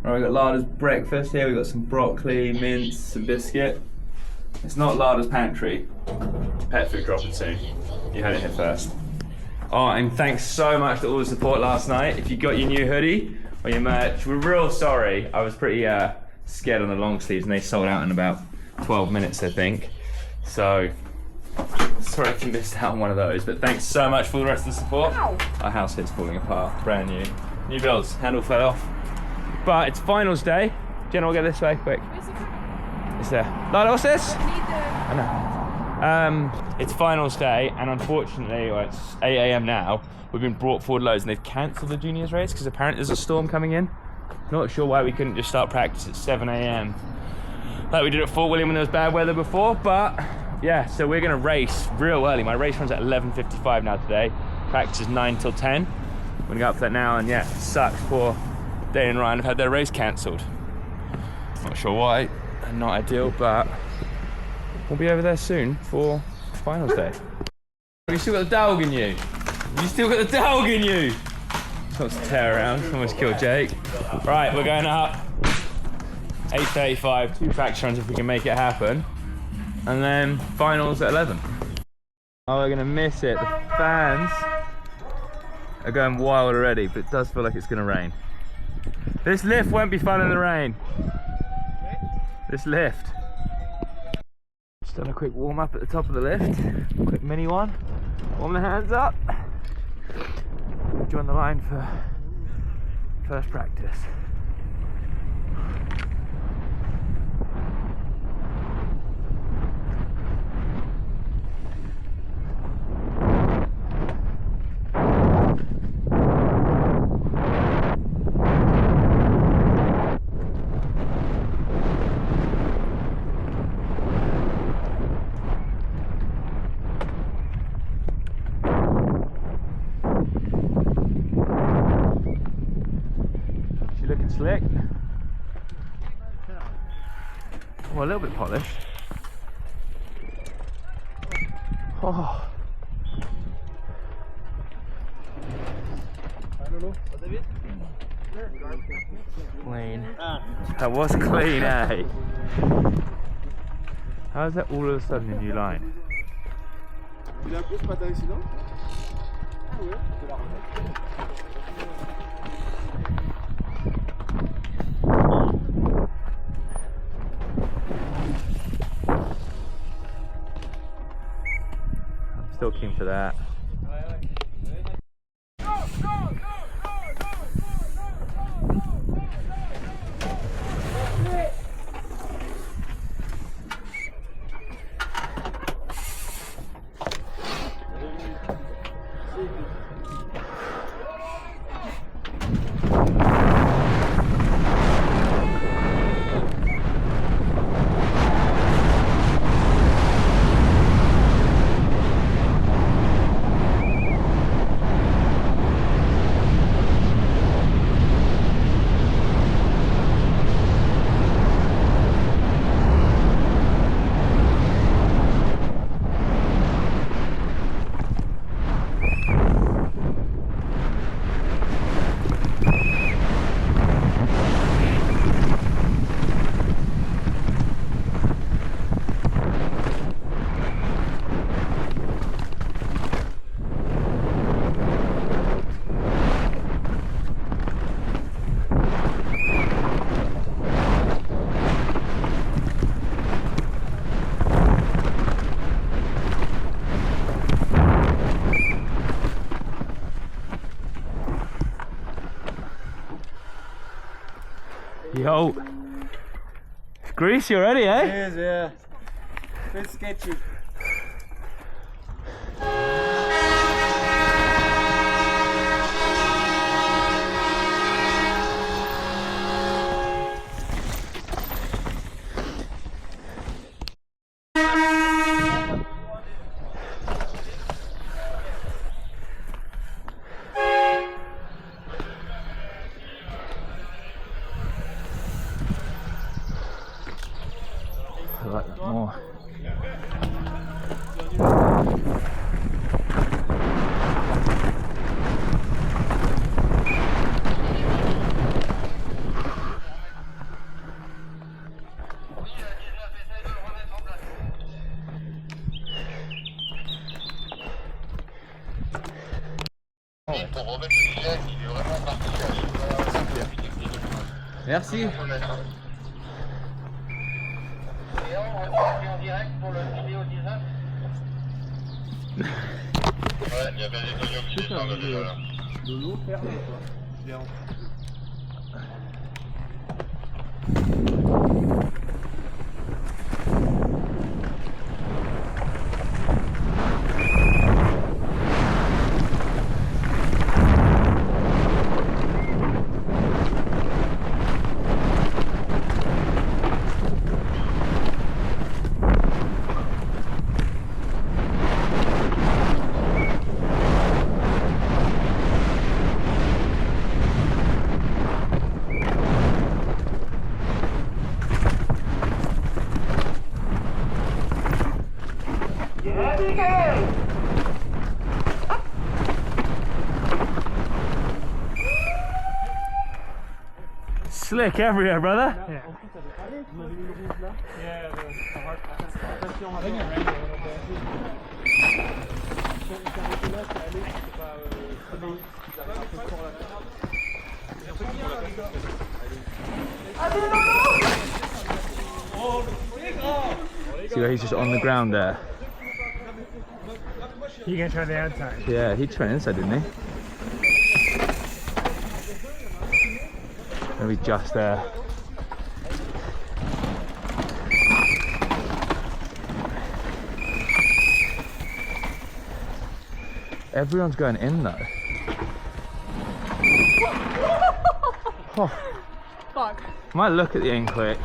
Right, we've got Lada's breakfast here. We've got some broccoli, mince, some biscuit. It's not Lada's pantry. It's pet food dropping soon. You heard it here first. Oh, and thanks so much for all the support last night. If you got your new hoodie or your merch, we're real sorry. I was pretty scared on the long sleeves and they sold out in about 12 minutes, I think. So, sorry if you missed out on one of those, but thanks so much for the rest of the support. Ow. Our house here's falling apart, brand new. New builds, handle fell off. But it's finals day. Jenna, we'll get this way, quick. It's there. Lada, what's this? I know. It's finals day, and unfortunately, well, it's 8 AM now, we've been brought forward loads, and they've cancelled the juniors race, because apparently there's a storm coming in. Not sure why we couldn't just start practice at 7 AM. Like we did at Fort William when there was bad weather before, but yeah, so we're gonna race real early. My race runs at 11:55 now today. Practice is 9 till 10. I'm gonna go up for that now, and yeah, it sucks. Poor Dane and Ryan have had their race cancelled. Not sure why, not ideal, but we'll be over there soon for finals day. You still got the dog in you? You still got the dog in you? Wants to tear around, almost killed Jake. Right, we're going up. 8:35, 2 practice runs if we can make it happen. And then finals at 11. Oh, we're gonna miss it. The fans are going wild already, but it does feel like it's gonna rain. This lift won't be fun in the rain. This lift. Just done a quick warm up at the top of the lift. Quick mini one. Warm the hands up. Join the line for first practice. Slick. Oh, a little bit polished. Oh. Clean. That was clean, eh? How is that all of a sudden a new line? Still keen for that. Yo, it's greasy already, eh? It is, yeah. Bit sketchy. I like that more. Merci. En direct pour le vidéo 19. Ouais, il y a bien des podiums qui descendent déjà là. De l'eau ferme quoi. Bien. Slick everywhere, brother. See where he's just on the ground there? You can try the outside. Yeah, he tried inside, didn't he? Maybe just there. Everyone's going in though. Oh. Fuck. Might look at the end quick.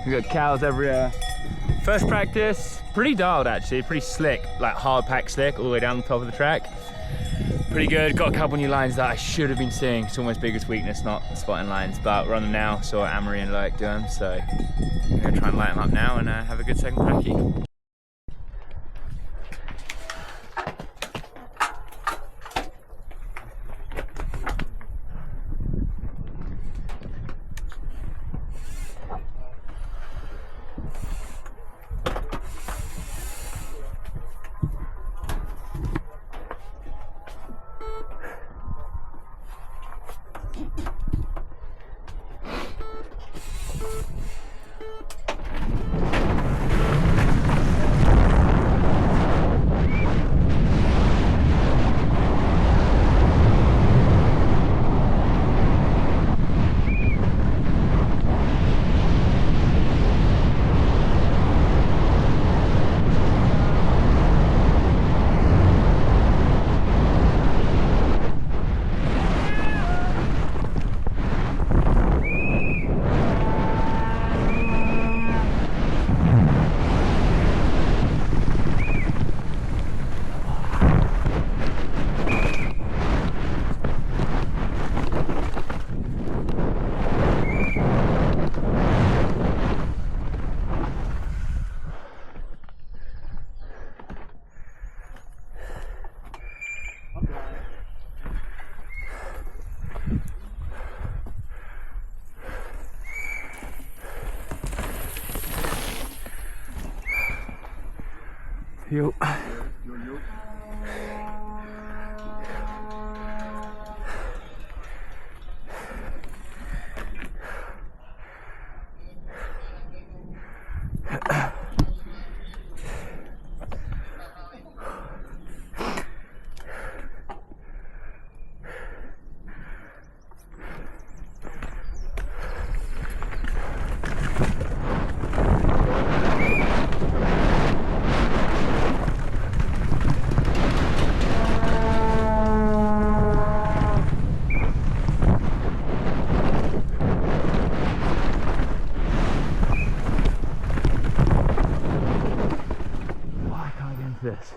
We got cows everywhere. First practice, pretty dialed actually, pretty slick, like hard pack slick all the way down the top of the track. Pretty good, got a couple new lines that I should have been seeing. It's almost biggest weakness, not spotting lines, but we're on them now, saw Amory and Loic do them, so I'm gonna try and light them up now and have a good second prackie. Yo. This.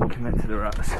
Commit to the ruts.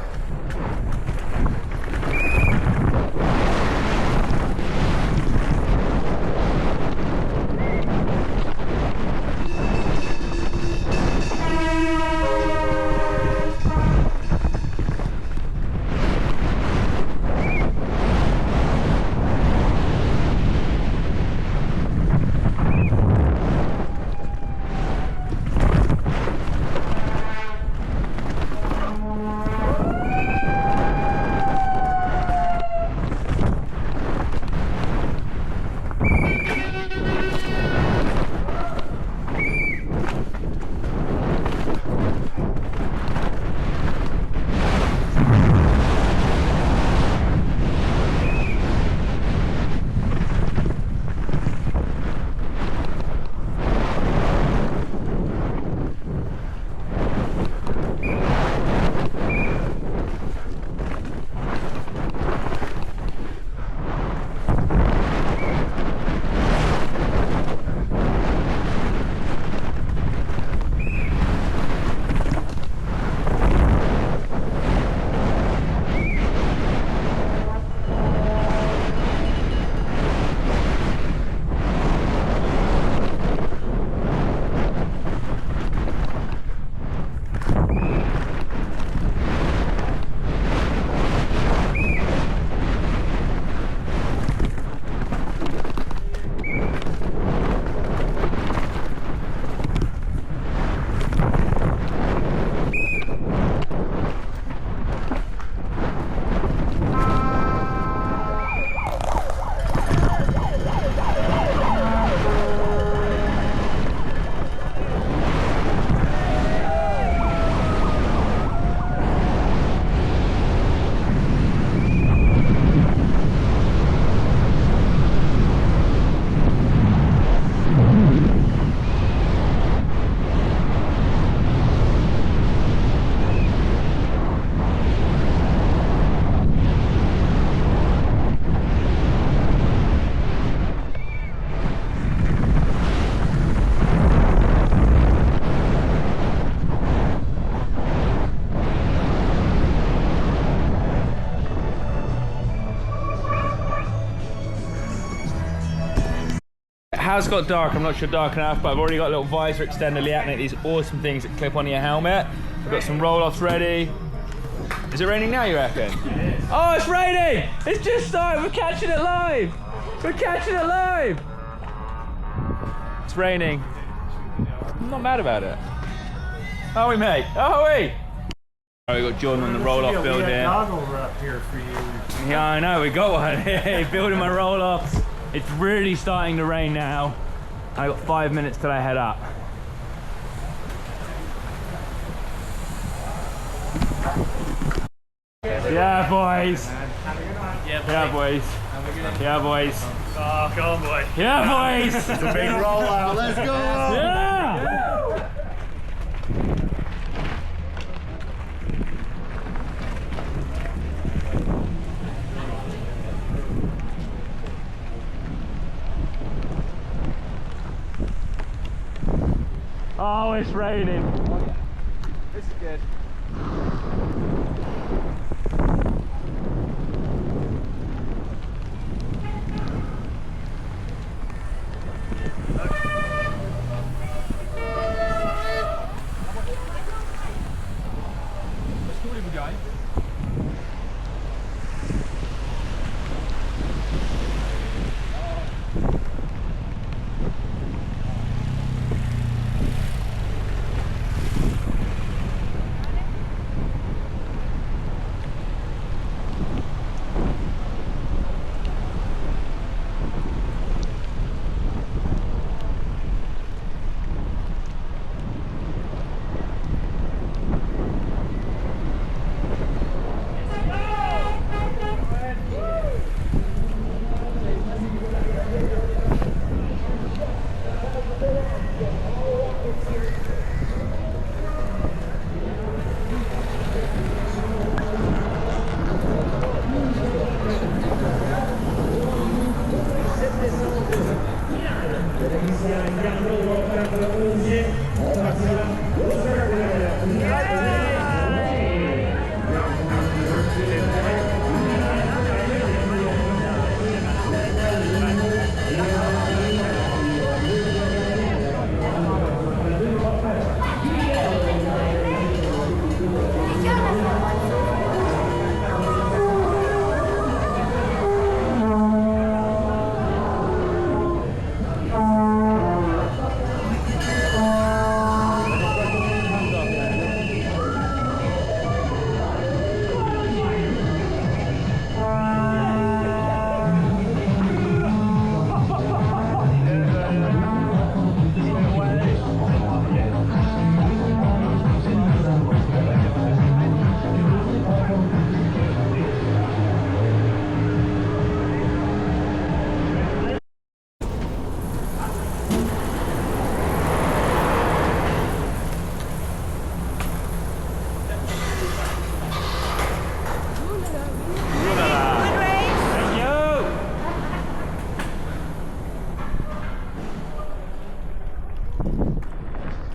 Has got dark, I'm not sure dark enough, but I've already got a little visor extender Liatnik, these awesome things that clip on your helmet. We've got some roll-offs ready. Is it raining now, you reckon? It is. Oh, it's raining! It's just started, we're catching it live! We're catching it live! It's raining. I'm not mad about it. Are we, mate? Are we? Alright, we've got Jordan on the roll-off build here. Goggle up here for you. Yeah, I know, we got one. Hey, building my roll-offs. It's really starting to rain now. I got 5 minutes till I head up. Yeah, boys. Yeah, boys. Yeah, boys. Oh, come on, boy. Yeah, boys. It's a big rollout. Let's go. Yeah. Oh, it's raining. Oh, yeah. This is good.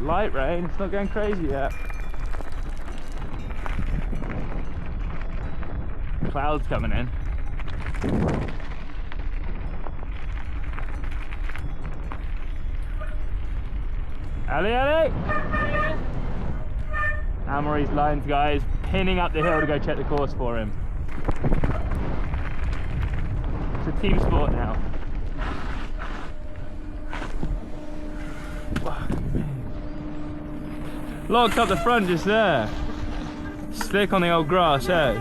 Light rain, it's not going crazy yet. Clouds coming in. Ali, Ali! Amory's lines, guys, pinning up the hill to go check the course for him. It's a team sport now. Locked up the front just there. Slick on the old grass, eh?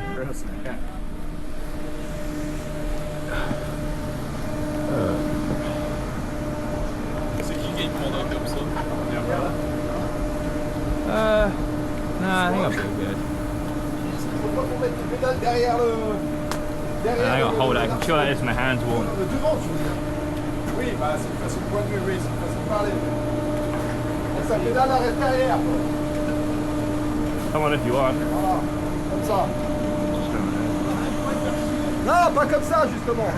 Nah, I think I'm pretty good. I gotta hold it, I can feel like this, my hands warm. Come on if you want. Voilà, comme ça. Non, pas comme ça, justement.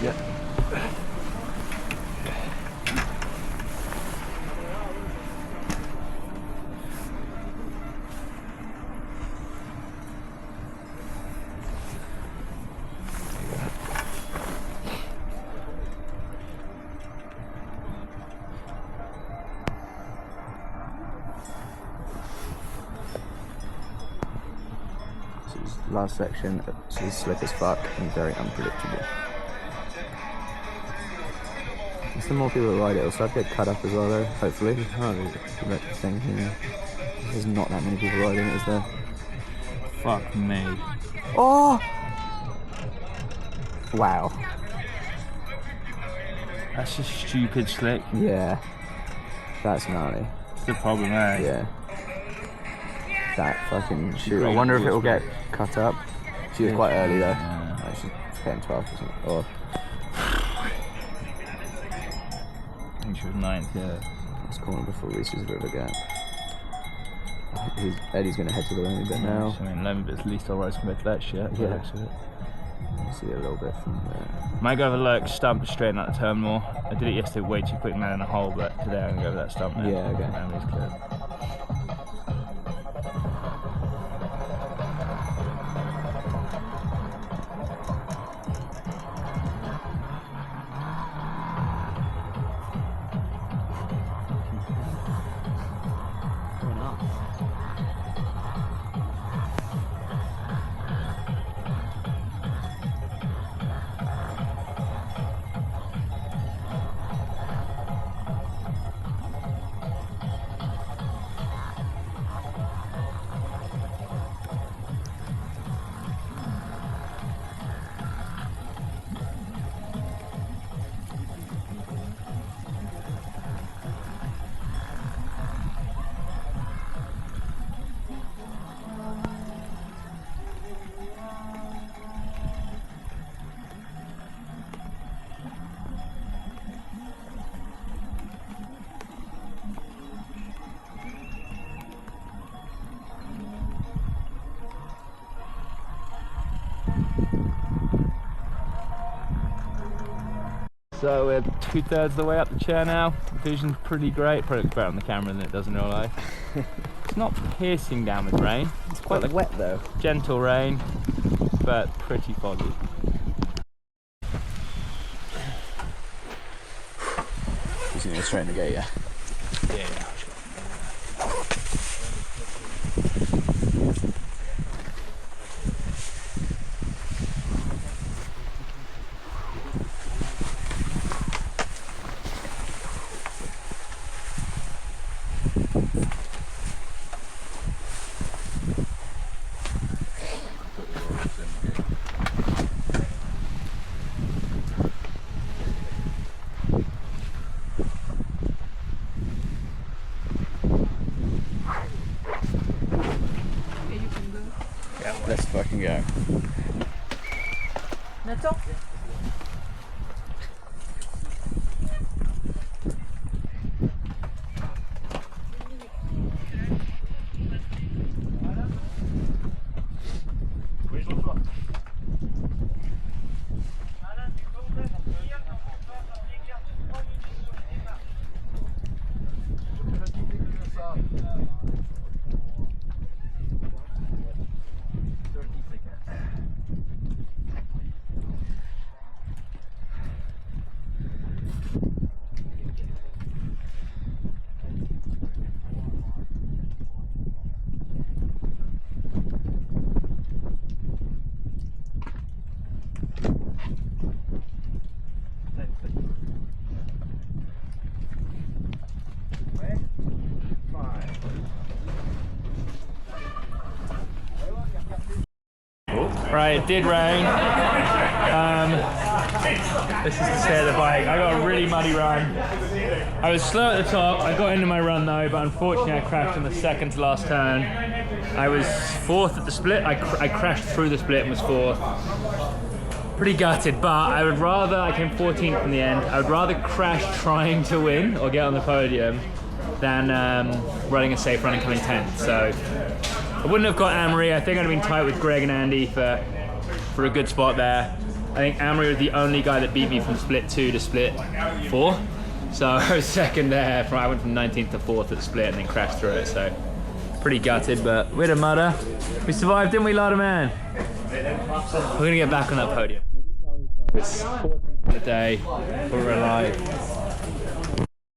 Yeah. Last section, it's slick as fuck and very unpredictable. As the more people that ride it, it'll start to get cut up as well though, hopefully. That's the thing, you know. There's not that many people riding it, is there? Fuck me. Oh! Wow. That's just stupid slick. Yeah. That's gnarly. That's the problem, eh? Yeah. That fucking shoot. I wonder if it will get cut up. She was quite early though. Yeah. Like she's getting 12 or something. Or I think she was 9th, yeah. it's corner before Reese's River Gap. Eddie's going to head to the Loamy bit now. I mean, Loamy bit's at least alright compared to that shit. Yeah. Looks of it. You see a little bit from there. Might go over the look, stump straighten out the turn more. I did it yesterday way too quick, man, in a hole, but today I'm going to go over that stump now. Yeah, okay. Memory's clear. So we're 2/3 of the way up the chair now. Vision's pretty great. Probably looks better on the camera than it does in real life. It's not piercing down with rain. It's quite like wet though. gentle rain, but pretty foggy. He's gonna go straight in the gate, yeah? Yeah. Let's fucking go. Right, it did rain. This is the state of the bike. I got a really muddy run. I was slow at the top. I got into my run though, but unfortunately I crashed on the second to last turn. I was 4th at the split. I crashed through the split and was 4th. Pretty gutted, but I would rather, I came 14th in the end. I would rather crash trying to win or get on the podium than running a safe run and coming 10th. So I wouldn't have got Amory. I think I'd have been tight with Greg and Andy for a good spot there. I think Amory was the only guy that beat me from split 2 to split 4. So I was second there. I went from 19th to 4th at the split and then crashed through it. So pretty gutted, but we had a mutter. We survived, didn't we, Lada Man? We're gonna get back on that podium. It's 14th of the day. We're alive.